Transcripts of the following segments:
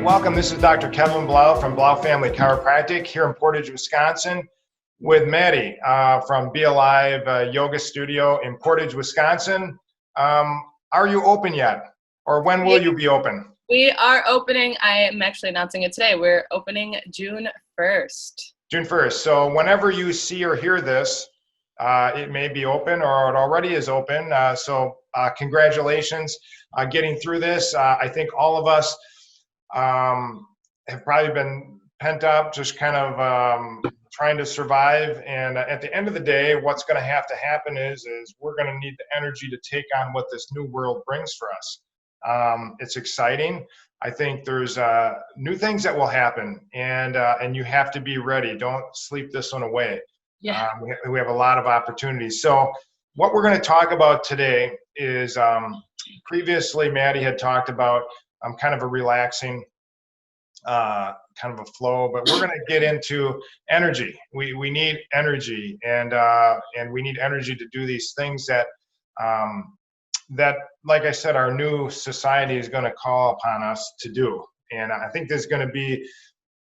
welcome. This is Dr. Kevin Blau from Blau Family Chiropractic here in Portage, Wisconsin, with Maddie from Be Alive Yoga Studio in Portage, Wisconsin. Are you open yet? Or when will you be open? We are opening. I am actually announcing it today. We're opening June 1st. June 1st. So whenever you see or hear this, it may be open or it already is open. So congratulations getting through this. I think all of us have probably been pent up, just kind of trying to survive. And at the end of the day, what's going to have to happen is we're going to need the energy to take on what this new world brings for us. It's exciting. I think there's new things that will happen, and you have to be ready. Don't sleep this one away. Yeah. We have a lot of opportunities. So what we're going to talk about today is previously Maddie had talked about kind of a relaxing kind of a flow, but we're going to get into energy. We need energy, and we need energy to do these things that that, like I said, our new society is going to call upon us to do. And I think this is going to be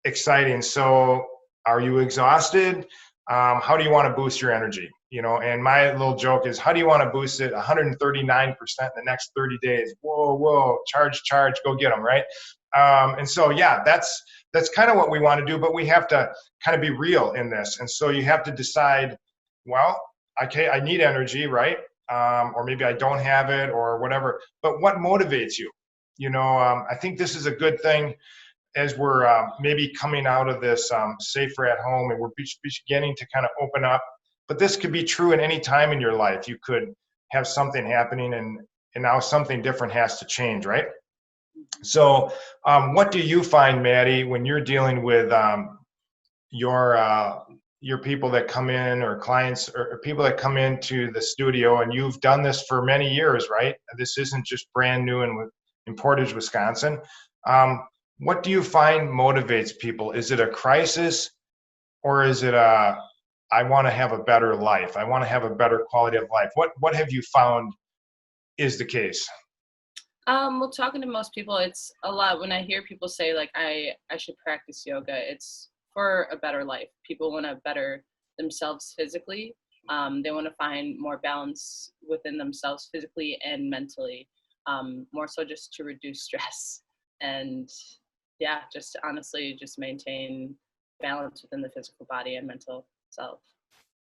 exciting. So are you exhausted? How do you want to boost your energy? You know, and my little joke is, how do you want to boost it 139% in the next 30 days? Whoa, charge, go get them, right? And so, yeah, that's kind of what we want to do, but we have to kind of be real in this. And so you have to decide, well, okay, I need energy, right? Or maybe I don't have it or whatever, but what motivates you? You know, I think this is a good thing as we're maybe coming out of this safer at home, and we're beginning to kind of open up. But this could be true at any time in your life. You could have something happening and now something different has to change, right? So what do you find, Maddie, when you're dealing with your people that come in, or clients or people that come into the studio, and you've done this for many years, right? This isn't just brand new in Portage, Wisconsin. What do you find motivates people? Is it a crisis, or is it I want to have a better life? I want to have a better quality of life. What have you found is the case? Well, talking to most people, it's a lot. When I hear people say, like, I should practice yoga, it's for a better life. People want to better themselves physically. They want to find more balance within themselves physically and mentally, more so just to reduce stress. And yeah, just honestly, just maintain balance within the physical body and mental self.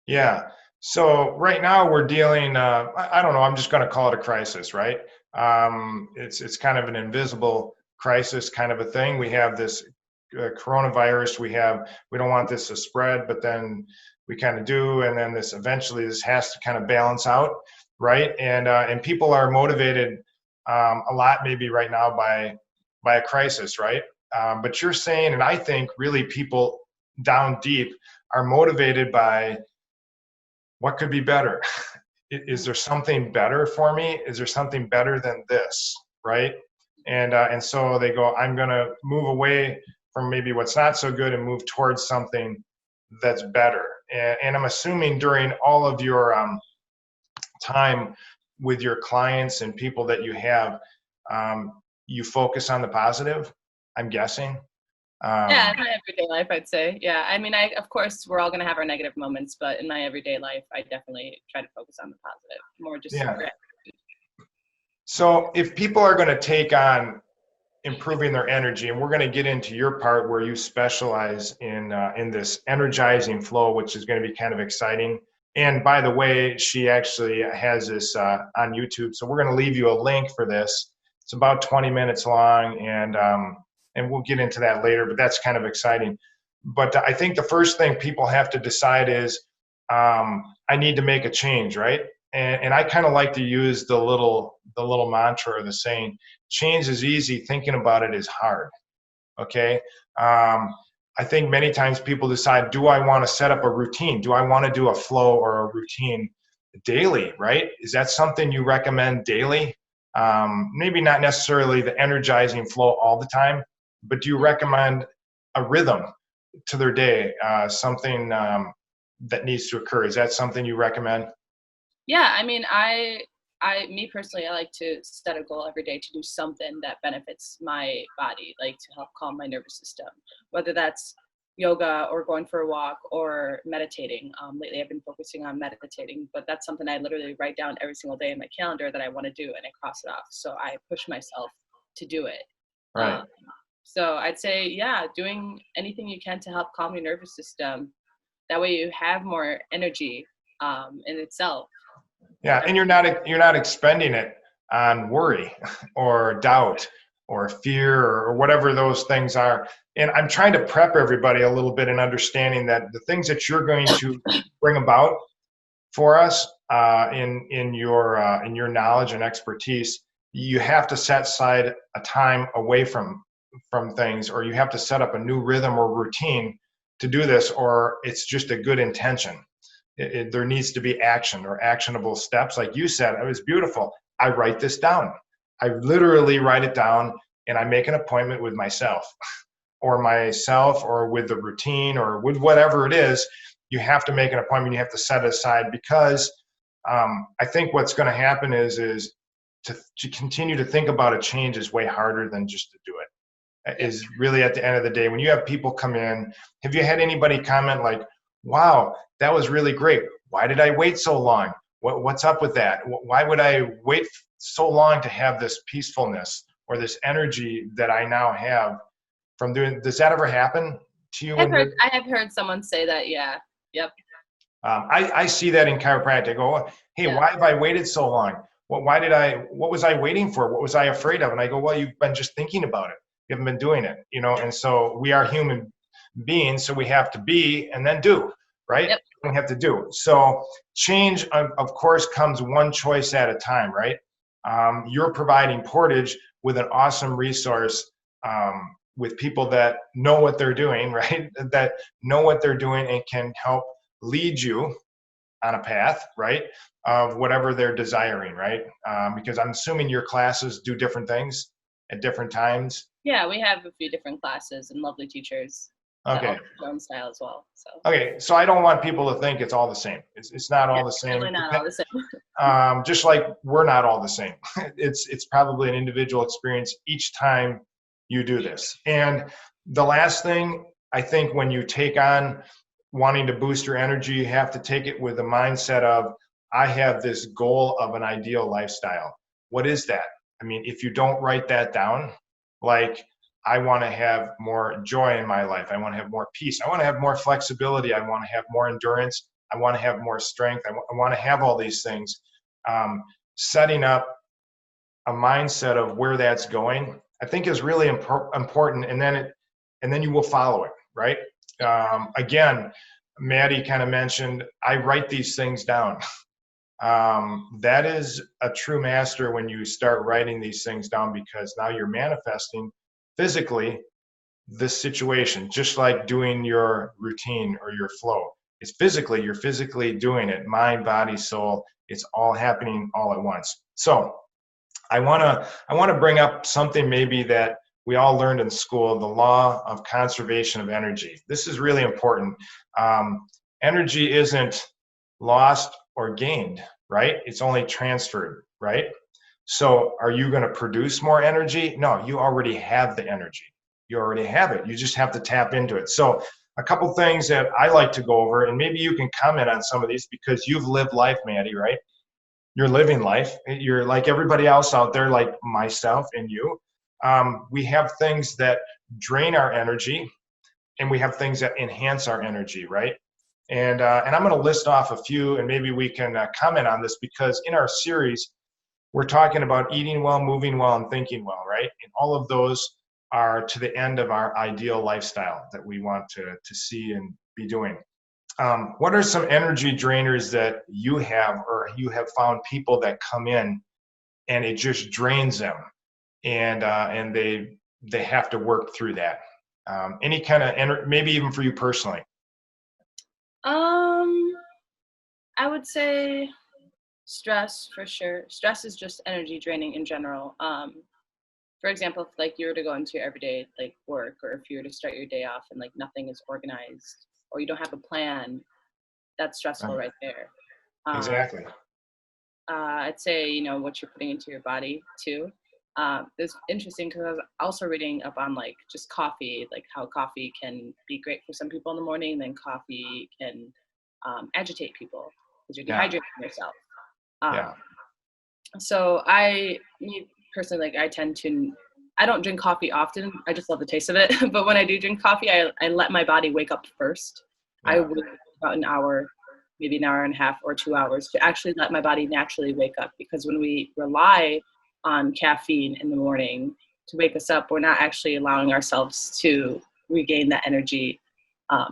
Yeah. So right now we're dealing, I don't know, I'm just going to call it a crisis, right? It's kind of an invisible crisis kind of a thing. We have this coronavirus. We don't want this to spread, but then we kind of do. And then this has to kind of balance out, right? And people are motivated a lot maybe right now by a crisis, right? But you're saying, and I think really people down deep are motivated by what could be better. Is there something better for me? Is there something better than this, right? And so they go, I'm going to move away from maybe what's not so good and move towards something that's better. And I'm assuming during all of your time with your clients and people that you have, you focus on the positive, I'm guessing. Yeah, in my everyday life, I'd say. Yeah, I mean, of course, we're all going to have our negative moments, but in my everyday life, I definitely try to focus on the positive, more just. Yeah. So if people are going to take on improving their energy, and we're going to get into your part where you specialize in this energizing flow, which is going to be kind of exciting. And by the way, she actually has this on YouTube, so we're going to leave you a link for this. It's about 20 minutes long, and we'll get into that later, but that's kind of exciting. But I think the first thing people have to decide is, I need to make a change, right? And I kind of like to use the little mantra or the saying, change is easy, thinking about it is hard, okay? I think many times people decide, do I want to set up a routine? Do I want to do a flow or a routine daily, right? Is that something you recommend daily? Maybe not necessarily the energizing flow all the time, but do you recommend a rhythm to their day, something that needs to occur? Is that something you recommend? Yeah, I mean, I me personally, I like to set a goal every day to do something that benefits my body, like to help calm my nervous system, whether that's yoga or going for a walk or meditating. Lately, I've been focusing on meditating, but that's something I literally write down every single day in my calendar that I want to do, and I cross it off. So I push myself to do it. Right. Um, so I'd say, yeah, doing anything you can to help calm your nervous system. That way you have more energy in itself. Yeah, and you're not expending it on worry or doubt or fear or whatever those things are. And I'm trying to prep everybody a little bit in understanding that the things that you're going to bring about for us in your knowledge and expertise, you have to set aside a time away from things, or you have to set up a new rhythm or routine to do this, or it's just a good intention. There needs to be action or actionable steps. Like you said, it was beautiful. I write this down. I literally write it down, and I make an appointment with myself or with the routine or with whatever it is. You have to make an appointment. You have to set it aside, because I think what's going to happen is to continue to think about a change is way harder than just to do it. Is really at the end of the day, when you have people come in, have you had anybody comment like, wow, that was really great. Why did I wait so long? What's up with that? Why would I wait so long to have this peacefulness or this energy that I now have from doing? Does that ever happen to you? I have heard someone say that. Yeah. Yep. I see that in chiropractic. I go, hey, Yeah. why have I waited so long? What was I waiting for? What was I afraid of? And I go, well, you've been just thinking about it. You haven't been doing it, and so we are human beings, so we have to be and then do, right? Yep. We have to do. So change, of course, comes one choice at a time, right? You're providing Portage with an awesome resource, with people that know what they're doing, right? That know what they're doing and can help lead you on a path, right, of whatever they're desiring, right? Because I'm assuming your classes do different things at different times. Yeah, we have a few different classes and lovely teachers that all Okay. have their own style as well. So Okay. So I don't want people to think it's all the same. It's not all yeah, the same. certainly not all the same. Just like we're not all the same. It's probably an individual experience each time you do this. And the last thing, I think, when you take on wanting to boost your energy, you have to take it with the mindset of, I have this goal of an ideal lifestyle. What is that? I mean, if you don't write that down, like, I want to have more joy in my life. I want to have more peace. I want to have more flexibility. I want to have more endurance. I want to have more strength. I want to have all these things. Setting up a mindset of where that's going, I think, is really important. And then you will follow it, right? Again, Maddie kind of mentioned, I write these things down. That is a true master when you start writing these things down, because now you're manifesting physically this situation, just like doing your routine or your flow. You're physically doing it, mind, body, soul. It's all happening all at once. So I want to bring up something maybe that we all learned in school, the law of conservation of energy. This is really important. Energy isn't lost or gained, right? It's only transferred, right? So are you going to produce more energy? No, you already have the energy. You already have it. You just have to tap into it. So a couple things that I like to go over, and maybe you can comment on some of these because you've lived life, Maddie, right? You're living life. You're like everybody else out there, like myself and you. We have things that drain our energy, and we have things that enhance our energy, right? And I'm going to list off a few, and maybe we can comment on this, because in our series, we're talking about eating well, moving well, and thinking well, right? And all of those are to the end of our ideal lifestyle that we want to see and be doing. What are some energy drainers that you have, or you have found people that come in and it just drains them, and they have to work through that? Any kind of maybe even for you personally. Um, I would say stress for sure. Stress is just energy draining in general. For example, if like you were to go into your everyday like work, or if you were to start your day off and like nothing is organized, or you don't have a plan, that's stressful right there. Um, Exactly. I'd say, you know, what you're putting into your body too. It's interesting because I was also reading up on like just coffee, like how coffee can be great for some people in the morning, then coffee can agitate people because you're Yeah. dehydrating yourself. Um, Yeah. so me personally, like I don't drink coffee often. I just love the taste of it. But when I do drink coffee, I let my body wake up first. I Yeah. wait about an hour, maybe an hour and a half or 2 hours to actually let my body naturally wake up. Because when we rely on caffeine in the morning to wake us up, we're not actually allowing ourselves to regain that energy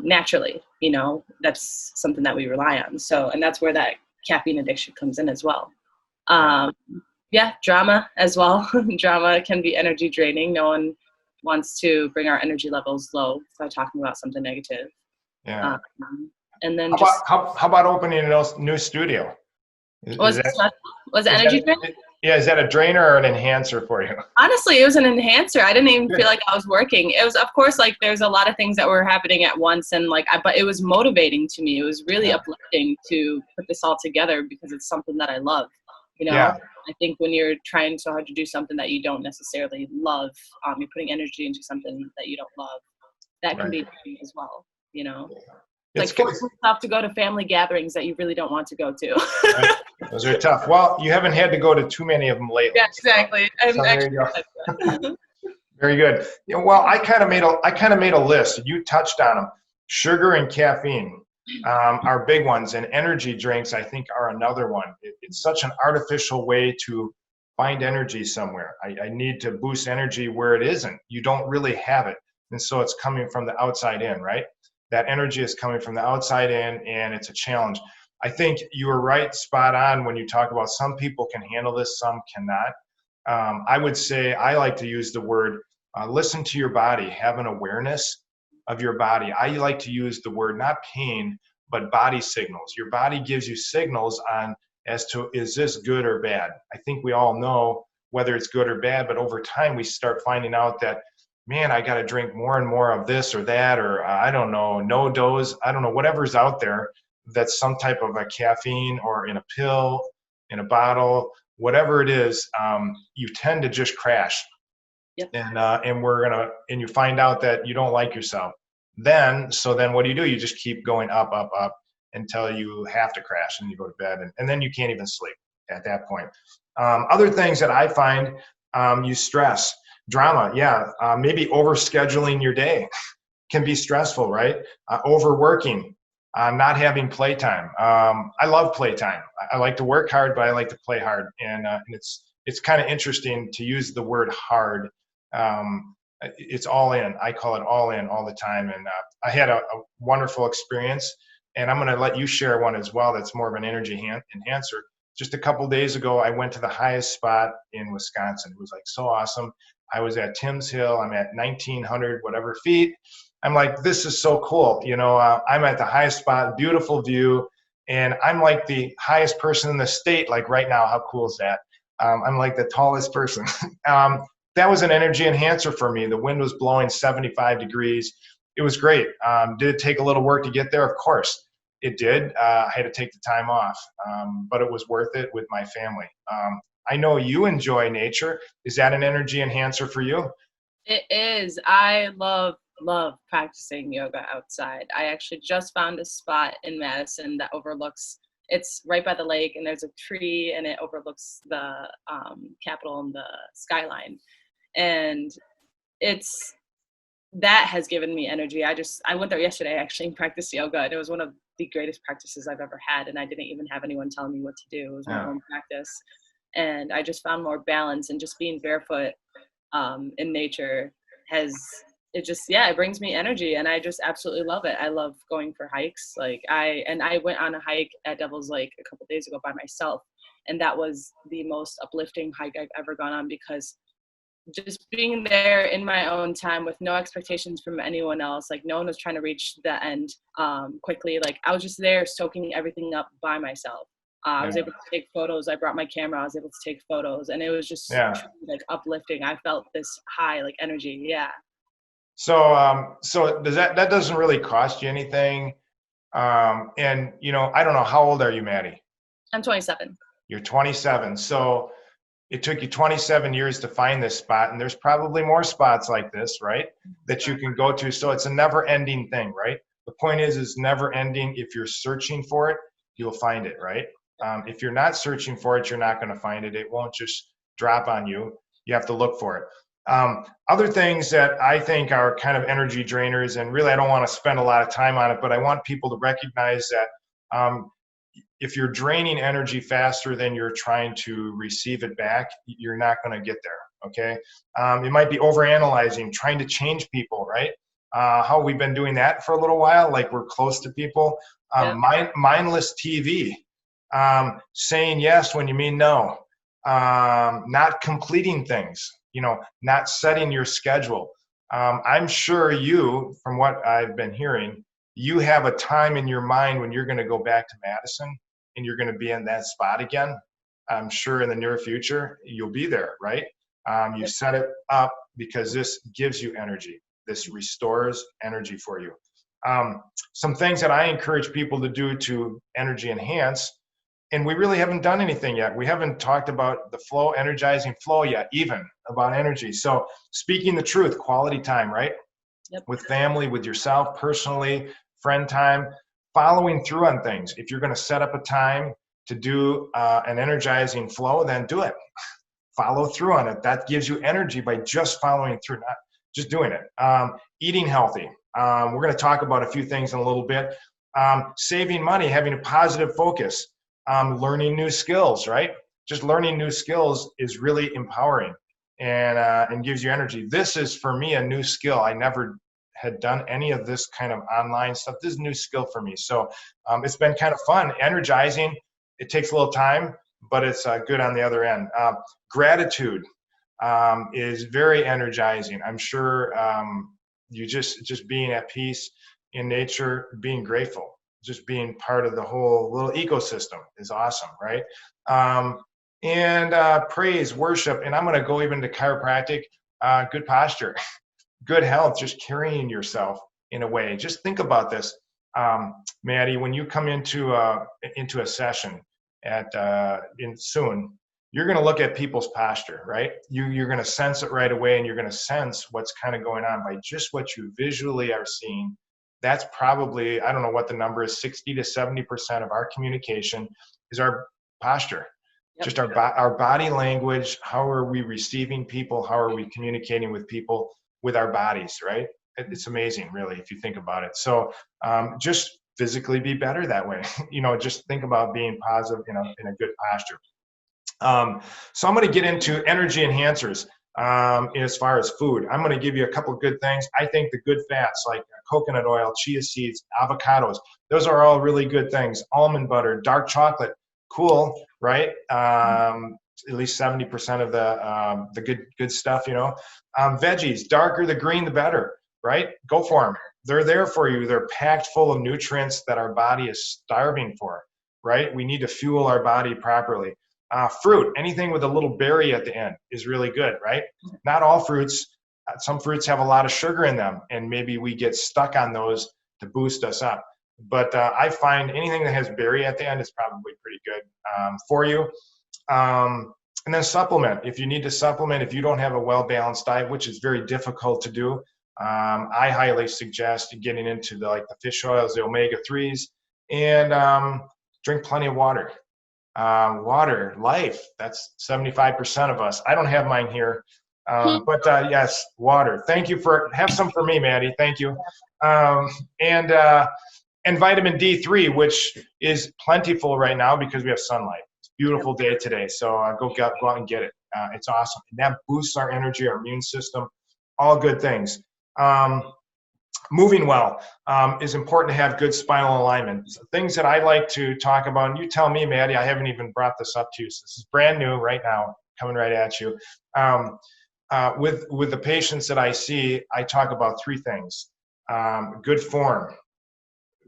naturally. You know, that's something that we rely on. So, and that's where that caffeine addiction comes in as well. Yeah. Um, yeah, drama as well. Drama can be energy draining. No one wants to bring our energy levels low by talking about something negative. Yeah. Um, and then just How about opening a new studio? Is was that was it is energy draining? that yeah, is that a drainer or an enhancer for you? Honestly, it was an enhancer. I didn't even feel Good. like I was working. It was, of course, like there's a lot of things that were happening at once, and like, but it was motivating to me. It was really Yeah. uplifting to put this all together because it's something that I love. You know, Yeah. I think when you're trying so hard to do something that you don't necessarily love, you're putting energy into something that you don't love. That can Right. be draining as well. You know, It's like good. forcing yourself to go to family gatherings that you really don't want to go to. Right? Those are tough. Well, you haven't had to go to too many of them lately. Yeah, exactly. So I'm there you actually go. Very good. Well, I kind of made a list. You touched on them. Sugar and caffeine are big ones, and energy drinks, I think, are another one. It's such an artificial way to find energy somewhere. I need to boost energy where it isn't. You don't really have it, and so it's coming from the outside in, right? That energy is coming from the outside in, and it's a challenge. I think you were right, spot on when you talk about some people can handle this, some cannot. I would say I like to use the word listen to your body, have an awareness of your body. I like to use the word not pain, but body signals. Your body gives you signals on as to is this good or bad. I think we all know whether it's good or bad, but over time we start finding out that, man, I got to drink more and more of this or that, or I don't know, no dose, I don't know, whatever's out there that's some type of a caffeine or in a pill, in a bottle, whatever it is, you tend to just crash. Yep. And you find out that you don't like yourself. Then what do? You just keep going up, up, up until you have to crash and you go to bed, and then you can't even sleep at that point. Other things that I find, you stress, drama, yeah, maybe overscheduling your day can be stressful, right? Overworking, not having playtime. I love playtime. I like to work hard, but I like to play hard, and it's kind of interesting to use the word hard. It's all in. I call it all in all the time, and I had a wonderful experience, and I'm going to let you share one as well. That's more of an energy enhancer. Just a couple days ago, I went to the highest spot in Wisconsin. It was like so awesome. I was at Timms Hill. I'm at 1,900 whatever feet. I'm like, this is so cool. I'm at the highest spot, beautiful view, and I'm like the highest person in the state. Like right now, how cool is that? I'm like the tallest person. That was an energy enhancer for me. The wind was blowing 75 degrees. It was great. Did it take a little work to get there? Of course it did. I had to take the time off, but it was worth it with my family. I know you enjoy nature. Is that an energy enhancer for you? It is. I love practicing yoga outside. I actually just found a spot in Madison that overlooks. It's right by the lake, and there's a tree, and it overlooks the Capitol and the skyline. And it's that has given me energy. I went there yesterday actually and practiced yoga, and it was one of the greatest practices I've ever had. And I didn't even have anyone telling me what to do. It was my Yeah. own practice, and I just found more balance. And just being barefoot in nature has it brings me energy, and I just absolutely love it. I love going for hikes. I went on a hike at Devil's Lake a couple days ago by myself, and that was the most uplifting hike I've ever gone on, because just being there in my own time with no expectations from anyone else, like no one was trying to reach the end quickly. Like I was just there soaking everything up by myself. I was Yeah. able to take photos. I brought my camera. I was able to take photos, and it was just Yeah. truly, like uplifting. I felt this high, like energy. Yeah. So that doesn't really cost you anything? And I don't know, how old are you, Maddie? I'm 27. You're 27. So it took you 27 years to find this spot, and there's probably more spots like this, right, that you can go to. So it's a never-ending thing, right? The point is never ending. If you're searching for it, you'll find it, right? If you're not searching for it, you're not going to find it. It won't just drop on you. You have to look for it. Other things that I think are kind of energy drainers, and really I don't want to spend a lot of time on it, but I want people to recognize that if you're draining energy faster than you're trying to receive it back, you're not going to get there, okay? It might be overanalyzing, trying to change people, right? How we've been doing that for a little while, like we're close to people. Mindless TV, saying yes when you mean no, not completing things, not setting your schedule. I'm sure you, from what I've been hearing, you have a time in your mind when you're going to go back to Madison and you're going to be in that spot again. I'm sure in the near future, you'll be there, right? You set it up because this gives you energy. This restores energy for you. Some things that I encourage people to do to energy enhance, and we really haven't done anything yet. We haven't talked about the flow, energizing flow yet, even about energy. So speaking the truth, quality time, right? Yep. With family, with yourself, personally, friend time, following through on things. If you're going to set up a time to do an energizing flow, then do it. Follow through on it. That gives you energy by just following through, not just doing it. Eating healthy. We're going to talk about a few things in a little bit. Saving money, having a positive focus. Learning new skills, right? Just learning new skills is really empowering and gives you energy. This is, for me, a new skill. I never had done any of this kind of online stuff. This is a new skill for me. So it's been kind of fun, energizing. It takes a little time, but it's good on the other end. Gratitude is very energizing. I'm sure you just being at peace in nature, being grateful, just being part of the whole little ecosystem is awesome, right? Praise, worship, and I'm going to go even to chiropractic, good posture, good health, just carrying yourself in a way. Just think about this, Maddie, when you come into a session soon, you're going to look at people's posture, right? You're going to sense it right away, and you're going to sense what's kind of going on by just what you visually are seeing. That's probably, I don't know what the number is, 60 to 70% of our communication is our posture. Yep. Just our body language. How are we receiving people? How are we communicating with people with our bodies, right? It's amazing, really, if you think about it. So just physically be better that way. Just think about being positive in a good posture. So I'm going to get into energy enhancers as far as food. I'm going to give you a couple of good things. I think the good fats like coconut oil, chia seeds, avocados, those are all really good things. Almond butter, dark chocolate, cool, right? At least 70% of the good stuff, veggies, darker the green, the better, right? Go for them. They're there for you. They're packed full of nutrients that our body is starving for, right? We need to fuel our body properly. Fruit, anything with a little berry at the end is really good, right? Not all fruits. Some fruits have a lot of sugar in them, and maybe we get stuck on those to boost us up. But I find anything that has berry at the end is probably pretty good for you. And then supplement. If you need to supplement, if you don't have a well-balanced diet, which is very difficult to do, I highly suggest getting into the fish oils, the omega-3s, and drink plenty of water. Water, life, that's 75% of us. I don't have mine here, but yes, water. Thank you have some for me, Maddie. Thank you. And vitamin D3, which is plentiful right now because we have sunlight. It's a beautiful day today, so go out and get it. It's awesome. And that boosts our energy, our immune system, all good things. Moving well is important to have good spinal alignment. So things that I like to talk about, and you tell me, Maddie, I haven't even brought this up to you. So this is brand new right now, coming right at you. With the patients that I see, I talk about three things. Good form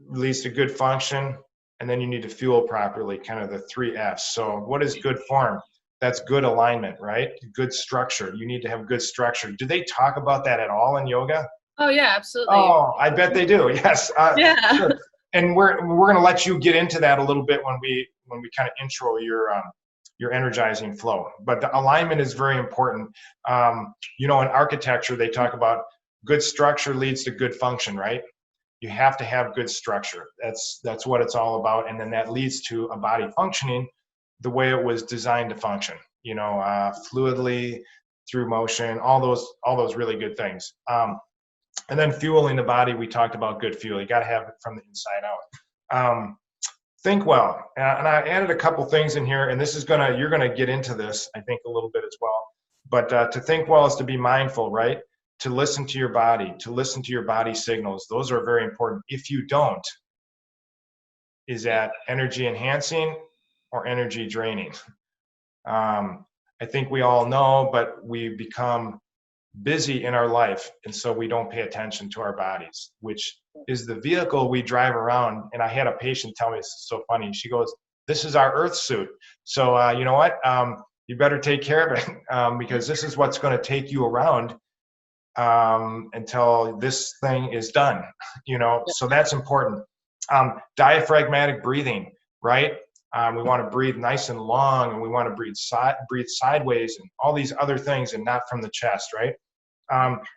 leads to good function, and then you need to fuel properly, kind of the 3 F's. So what is good form? That's good alignment, right? Good structure. You need to have good structure. Do they talk about that at all in yoga? Oh yeah, absolutely. Oh, I bet they do. Yes. Yeah. Sure. And we're going to let you get into that a little bit when we kind of intro your energizing flow. But the alignment is very important. You know, in architecture, they talk about good structure leads to good function, right? You have to have good structure. That's what it's all about. And then that leads to a body functioning the way it was designed to function, you know, fluidly, through motion, all those really good things. And then fueling the body, we talked about good fuel. You got to have it from the inside out. Think well. And I added a couple things in here, and you're gonna get into this, I think, a little bit as well. But to think well is to be mindful, right? To listen to your body, to listen to your body signals. Those are very important. If you don't, is that energy enhancing or energy draining? I think we all know, but we become busy in our life, and so we don't pay attention to our bodies, which is the vehicle we drive around. And I had a patient tell me, it's so funny, she goes, this is our earth suit, so you know what, you better take care of it, because this is what's going to take you around until this thing is done, you know. So that's important. Diaphragmatic breathing, right? We want to breathe nice and long, and we want to breathe sideways and all these other things, and not from the chest, right?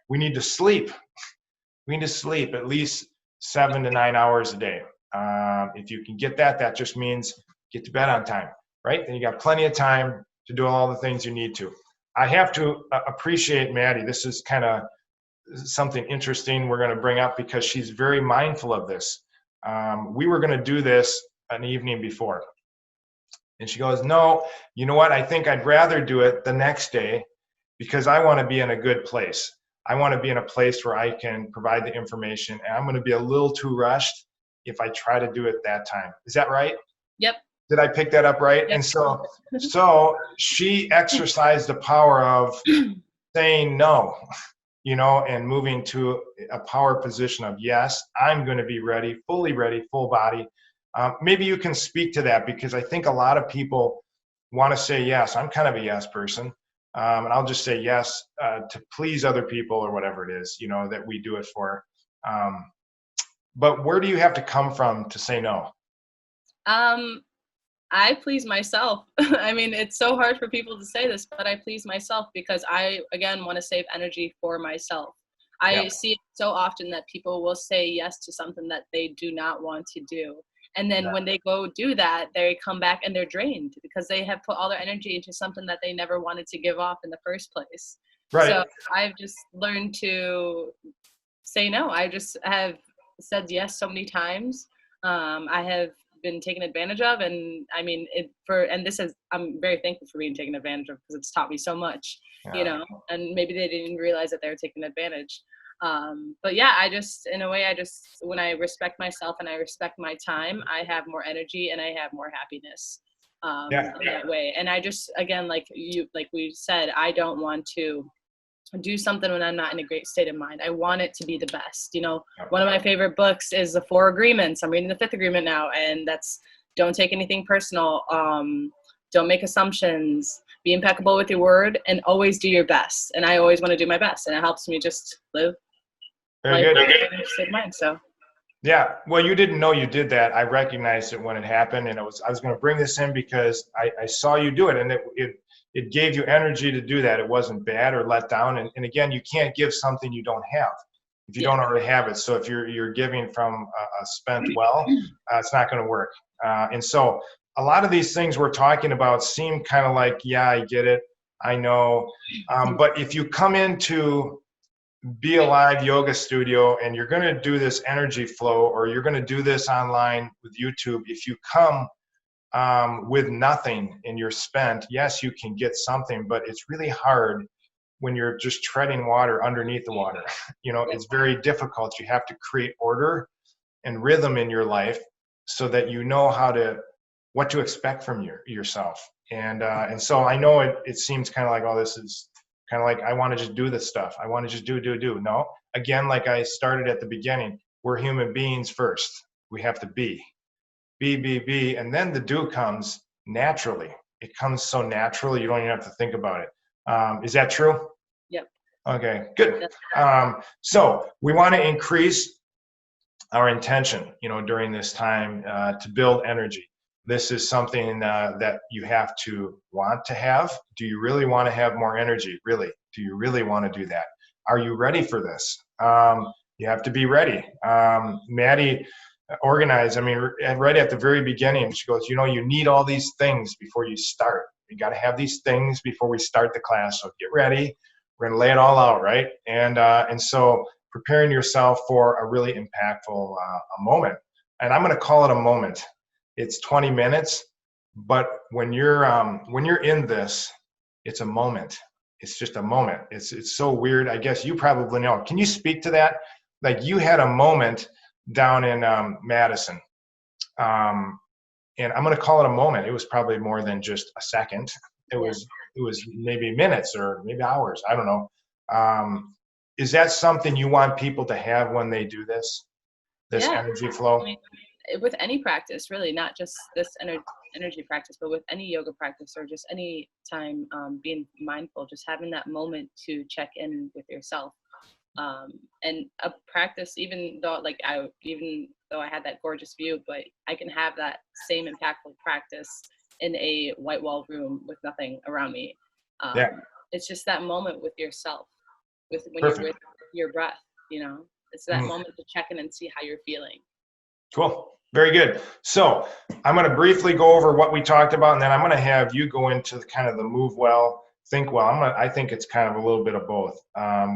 We need to sleep. We need to sleep at least 7 to 9 hours a day. If you can get that, that just means get to bed on time, right? Then you got plenty of time to do all the things you need to. I have to appreciate Maddie. This is kind of something interesting we're going to bring up, because she's very mindful of this. We were going to do this an evening before, and she goes, no, you know what? I think I'd rather do it the next day, because I want to be in a good place. I want to be in a place where I can provide the information, and I'm going to be a little too rushed if I try to do it that time. Is that right? Yep. Did I pick that up right? Yep. And so she exercised the power of saying no, you know, and moving to a power position of, yes, I'm going to be ready, full body. Maybe you can speak to that, because I think a lot of people want to say yes. I'm kind of a yes person. And I'll just say yes to please other people, or whatever it is, you know, that we do it for. But where do you have to come from to say no? I please myself. I mean, it's so hard for people to say this, but I please myself because I, again, want to save energy for myself. I see it so often that people will say yes to something that they do not want to do. And then when they go do that, they come back and they're drained because they have put all their energy into something that they never wanted to give off in the first place. Right. So I've just learned to say no. I just have said yes so many times. I have been taken advantage of, and I mean I'm very thankful for being taken advantage of, because it's taught me so much, you know, and maybe they didn't realize that they were taking advantage. But yeah, when I respect myself and I respect my time, I have more energy and I have more happiness in that way. And I just, again, like we said, I don't want to do something when I'm not in a great state of mind. I want it to be the best. You know, one of my favorite books is The 4 Agreements. I'm reading the 5th agreement now, and that's don't take anything personal. Don't make assumptions. Be impeccable with your word, and always do your best. And I always want to do my best, and it helps me just live life in a state of mind. So. Yeah, well, you didn't know you did that. I recognized it when it happened, and I was going to bring this in because I saw you do it, and it gave you energy to do that. It wasn't bad or let down. And again, you can't give something you don't have if you don't already have it. So if you're giving from a spent well, it's not going to work. And so a lot of these things we're talking about seem kind of like, yeah, I get it, I know. But if you come into Be Alive Yoga Studio and you're going to do this energy flow, or you're going to do this online with YouTube, if you come with nothing and you're spent, yes, you can get something, but it's really hard when you're just treading water underneath the water. You know, it's very difficult. You have to create order and rhythm in your life so that you know what to expect from yourself. And so I know it seems kind of like, oh, this is kind of like, I want to just do this stuff. I want to just do. No, again, like I started at the beginning, we're human beings first. We have to be, and then the do comes naturally. It comes so naturally, you don't even have to think about it. Is that true? Yep. Okay, good. So we want to increase our intention, you know, during this time to build energy. This is something that you have to want to have. Do you really want to have more energy? Really? Do you really want to do that? Are you ready for this? You have to be ready. Maddie organized, I mean, right at the very beginning, she goes, you need all these things before you start. You got to have these things before we start the class. So get ready. We're going to lay it all out, right? And so preparing yourself for a really impactful a moment. And I'm going to call it a moment. It's 20 minutes, but when you're in this, it's a moment. It's just a moment. It's so weird. I guess you probably know. Can you speak to that? Like, you had a moment down in Madison, and I'm going to call it a moment. It was probably more than just a second. It was maybe minutes or maybe hours. I don't know. Is that something you want people to have when they do this energy flow? I mean, with any practice, really, not just this energy practice, but with any yoga practice or just any time, being mindful, just having that moment to check in with yourself. And a practice, even though I had that gorgeous view, but I can have that same impactful practice in a white wall room with nothing around me. It's just that moment with yourself, when Perfect. you're with your breath, it's that moment to check in and see how you're feeling. Cool. Very good. So I'm going to briefly go over what we talked about, and then I'm going to have you go into kind of the move well, think well. I think it's kind of a little bit of both,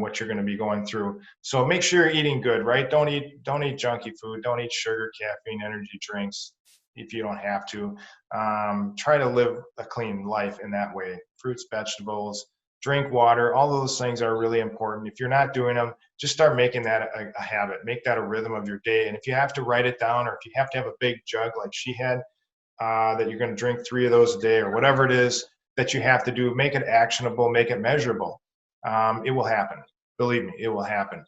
what you're going to be going through. So make sure you're eating good, right? Don't eat junky food. Don't eat sugar, caffeine, energy drinks if you don't have to. Try to live a clean life in that way. Fruits, vegetables, drink water. All those things are really important. If you're not doing them, just start making that a habit. Make that a rhythm of your day. And if you have to write it down, or if you have to have a big jug like she had, that you're going to drink 3 of those a day, or whatever it is that you have to do, make it actionable, make it measurable. It will happen. Believe me, it will happen.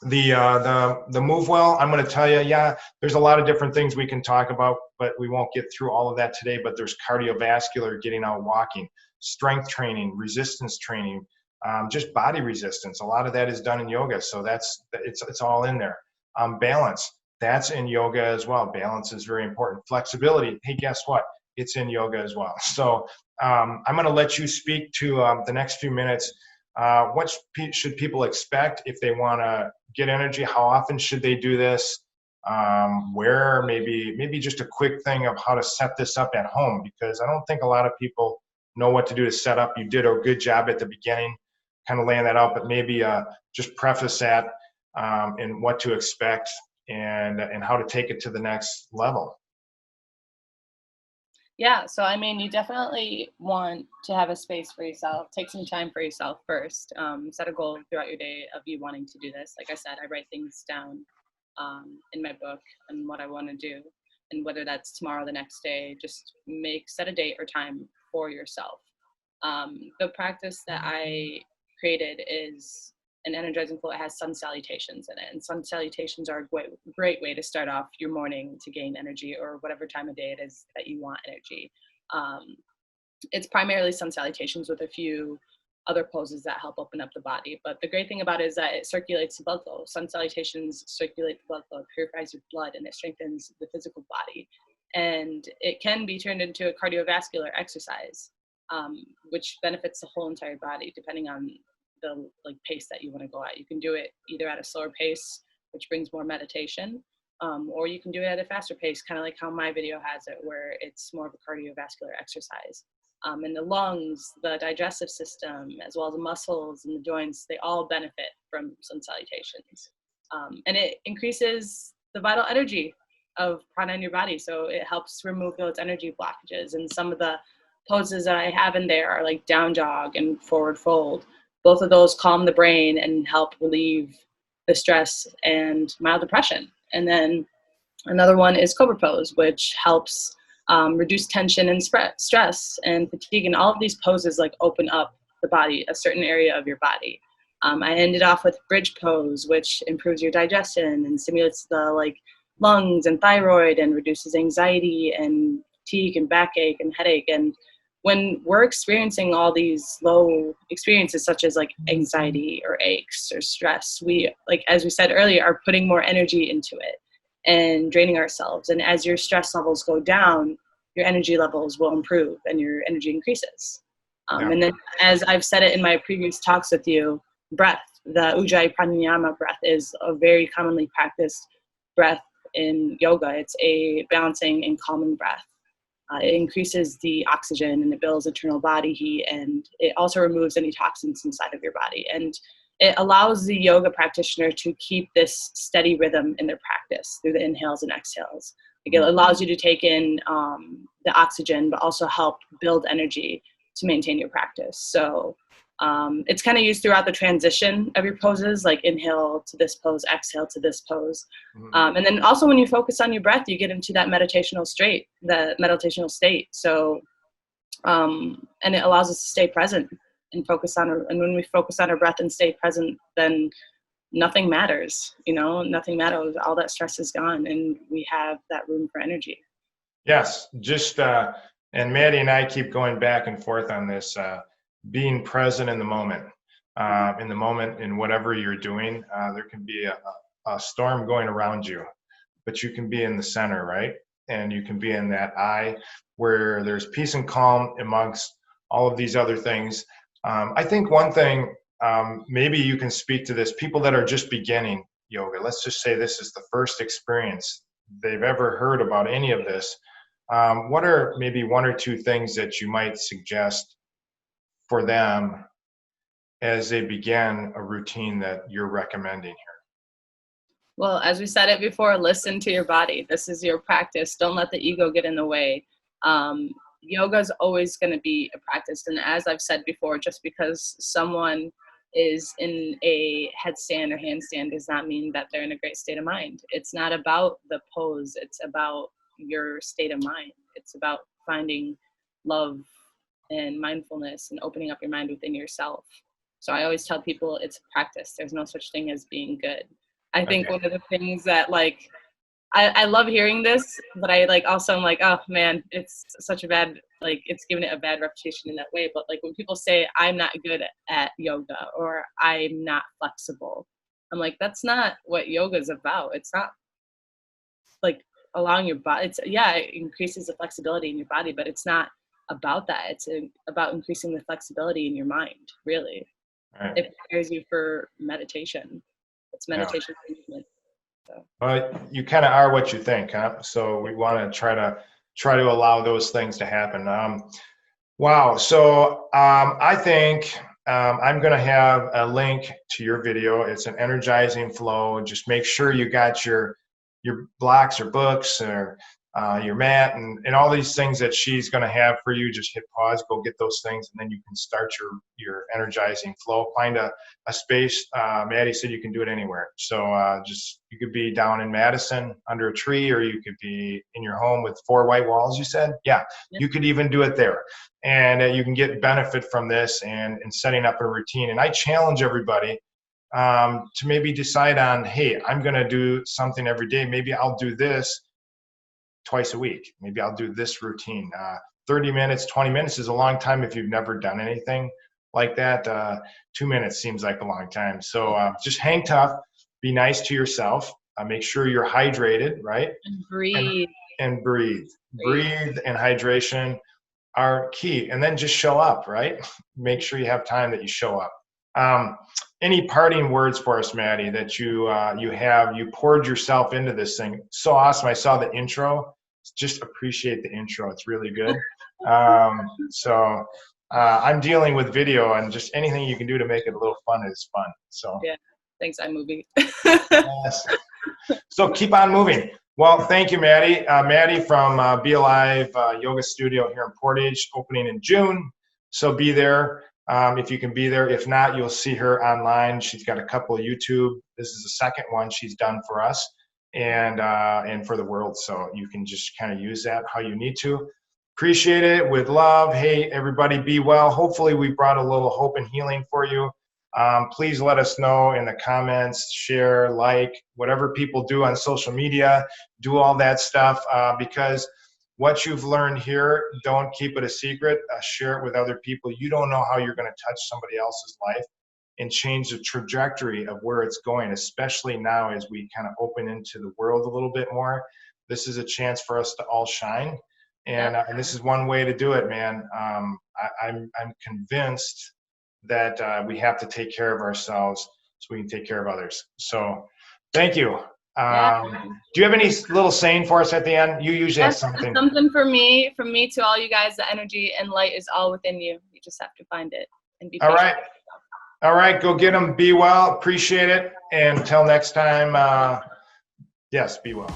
The move well, I'm going to tell you, there's a lot of different things we can talk about, but we won't get through all of that today. But there's cardiovascular, getting out walking, strength training, resistance training, just body resistance. A lot of that is done in yoga, so it's all in there. Balance, that's in yoga as well. Balance is very important. Flexibility, hey, guess what? It's in yoga as well. So I'm going to let you speak to the next few minutes. What should people expect if they want to get energy? How often should they do this? Where, maybe just a quick thing of how to set this up at home, because I don't think a lot of people know what to do to set up. You did a good job at the beginning, kind of laying that out, but maybe just preface that and what to expect and how to take it to the next level. Yeah, so I mean, you definitely want to have a space for yourself. Take some time for yourself first. Set a goal throughout your day of you wanting to do this. Like I said, I write things down in my book and what I want to do, and whether that's tomorrow, the next day. Just set a date or time for yourself. The practice that I created is an energizing flow. It has sun salutations in it, and sun salutations are a great way to start off your morning to gain energy, or whatever time of day it is that you want energy. It's primarily sun salutations with a few other poses that help open up the body. But the great thing about it is that it circulates the blood flow. Sun salutations circulate the blood flow, purifies your blood, and it strengthens the physical body. And it can be turned into a cardiovascular exercise, which benefits the whole entire body, depending on the pace that you want to go at. You can do it either at a slower pace, which brings more meditation, or you can do it at a faster pace, kind of like how my video has it, where it's more of a cardiovascular exercise. And the lungs, the digestive system, as well as the muscles and the joints, they all benefit from sun salutations. And it increases the vital energy of prana in your body, so it helps remove those energy blockages. And some of the poses that I have in there are like down dog and forward fold. Both of those calm the brain and help relieve the stress and mild depression. And then another one is cobra pose, which helps reduce tension and stress and fatigue. And all of these poses open up the body, a certain area of your body. I ended off with bridge pose, which improves your digestion and stimulates the lungs and thyroid and reduces anxiety and fatigue and backache and headache. And when we're experiencing all these low experiences, such as anxiety or aches or stress, we, as we said earlier, are putting more energy into it. and draining ourselves. And as your stress levels go down, your energy levels will improve and your energy increases. Yeah. And then, as I've said it in my previous talks with you, breath, the Ujjayi Pranayama breath is a very commonly practiced breath in yoga. It's a balancing and calming breath. It increases the oxygen and it builds internal body heat, and it also removes any toxins inside of your body. And it allows the yoga practitioner to keep this steady rhythm in their practice through the inhales and exhales. Like, it allows you to take in the oxygen, but also help build energy to maintain your practice. So it's kind of used throughout the transition of your poses, like inhale to this pose, exhale to this pose. And then also when you focus on your breath, you get into that meditational state, So, and it allows us to stay present and focus on, and when we focus on our breath and stay present, then nothing matters, nothing matters. All that stress is gone and we have that room for energy. Yes, just, and Maddie and I keep going back and forth on this, being present in the moment, in whatever you're doing. There can be a storm going around you, but you can be in the center, right? And you can be in that eye where there's peace and calm amongst all of these other things. I think one thing, maybe you can speak to this, people that are just beginning yoga, let's just say this is the first experience they've ever heard about any of this. What are maybe one or two things that you might suggest for them as they begin a routine that you're recommending here? Well, as we said it before, listen to your body. This is your practice. Don't let the ego get in the way. Yoga is always going to be a practice. And as I've said before, just because someone is in a headstand or handstand does not mean that they're in a great state of mind. It's not about the pose. It's about your state of mind. It's about finding love and mindfulness and opening up your mind within yourself. So I always tell people it's a practice. There's no such thing as being good. I think one of the things that, like, I love hearing this, but I also I'm like, oh man, it's such a bad, it's giving it a bad reputation in that way. But when people say I'm not good at yoga or I'm not flexible, I'm like, that's not what yoga is about. It's not allowing your body. It increases the flexibility in your body, but it's not about that. It's about increasing the flexibility in your mind. Really, Right. It prepares you for meditation. It's meditation for movement. So. But you kind of are what you think, huh? So we want to try to allow those things to happen. Wow. So I think I'm going to have a link to your video. It's an energizing flow. Just make sure you got your blocks or books or your mat and all these things that she's going to have for you. Just hit pause, go get those things, and then you can start your energizing flow. Find a space. Maddie said you can do it anywhere. So you could be down in Madison under a tree, or you could be in your home with 4 white walls, you said? Yeah, you could even do it there. And you can get benefit from this and setting up a routine. And I challenge everybody to maybe decide on, hey, I'm going to do something every day. Maybe I'll do this twice a week. Maybe I'll do this routine. 30 minutes, 20 minutes is a long time if you've never done anything like that. 2 minutes seems like a long time. So just hang tough, be nice to yourself, make sure you're hydrated, right? And breathe. And breathe. Breathe and hydration are key. And then just show up, right? Make sure you have time that you show up. Any parting words for us, Maddie, that you poured yourself into this thing? So awesome. I saw the intro. Just appreciate the intro. It's really good. So I'm dealing with video, and just anything you can do to make it a little fun is fun. So yeah, thanks, iMovie. Yes. So keep on moving. Well, thank you, Maddie. Maddie from Be Alive Yoga Studio here in Portage, opening in June. So be there. If you can be there. If not, you'll see her online. She's got a couple of YouTube. This is the second one she's done for us and for the world. So you can just kind of use that how you need to. Appreciate it. With love. Hey, everybody, be well. Hopefully we brought a little hope and healing for you. Please let us know in the comments, share, like, whatever people do on social media, do all that stuff because what you've learned here, don't keep it a secret. Share it with other people. You don't know how you're going to touch somebody else's life and change the trajectory of where it's going, especially now as we kind of open into the world a little bit more. This is a chance for us to all shine. And this is one way to do it, man. I'm convinced that we have to take care of ourselves so we can take care of others. So thank you. Do you have any little saying for us at the end? You usually have something. Something from me to all you guys. The energy and light is all within you. You just have to find it and be patient. All right, go get them. Be well. Appreciate it. And until next time, yes, be well.